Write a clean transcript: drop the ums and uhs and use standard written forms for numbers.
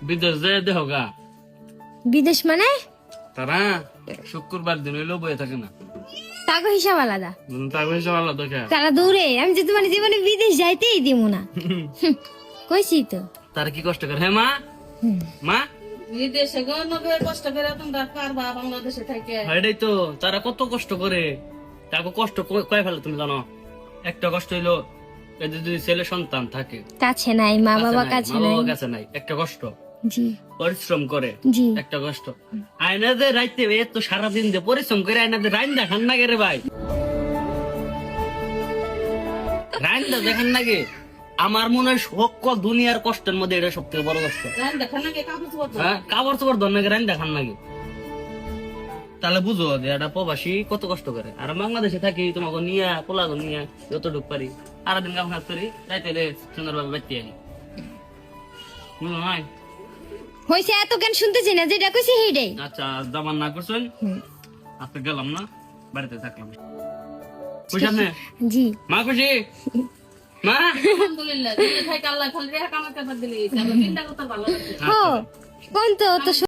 বিদেশ যায় দেহ গা। বিদেশ মানে তারা শুক্রবার দিন হইলেও বয়ে থাকে না, তাকে হিসাব আলাদা, তার বেশি ভালো দেখে। তারা দৌড়ে। আমি যে তোমার জীবনে বিদেশ যাইতেই দিব না। কইছি তো। তারা কি কষ্ট করে, হ্যাঁ মা? মা বিদেশে গণবের কষ্ট করে তোমরা পারবা বাংলাদেশে থেকে। এটাই তো, তারা কত কষ্ট করে, তাকে কষ্ট কয়ে ফেলে তুমি জানো? একটা কষ্ট হইলো এদের যদি ছেলে সন্তান থাকে, কাছে নাই, মা বাবা কাছে মা নাই। বাবা কাছে নাই, একটা কষ্ট। জি পরিশ্রম করে জি। একটা কষ্ট। আয়নাদের রাইতে এত সারাদিন যে পরিশ্রম করে আয়নাদের রাইন দেখান না গে রে ভাই, রাইন দেখান না গে। আমার মনে হয় সকল দুনিয়ার কষ্টের মধ্যে এটা সব থেকে বড় কষ্ট। দেখা না কাপড় চোপড় ধোয়া। হ্যাঁ, কাপড় চোপড় ধর নাকি রাইন দেখান নাকি? তাহলে বুঝো যে একটা প্রবাসী কত কষ্ট করে। আর বাংলাদেশে থাকি তোমাকে নিয়ে পোলাগো নিয়ে যতটুকু পারি সারাদিন কাম কাজ করি, রাইতে সুন্দরভাবে বাড়তে আনি। বুঝলো নাই? হইছে, এত কেন শুনতেছি না, যেটা কইছি হেডাই। আচ্ছা, জামান না করছেন, আজকে গেলাম না, বাড়িতে থাকলাম। খুশি আপনি? জি। মা খুশি? মা আলহামদুলিল্লাহ দিলে থাকে আল্লাহ খালি রেখা কামাতে দিলে আমরা চিন্তা করতে ভালো লাগে। ও কোন তো তো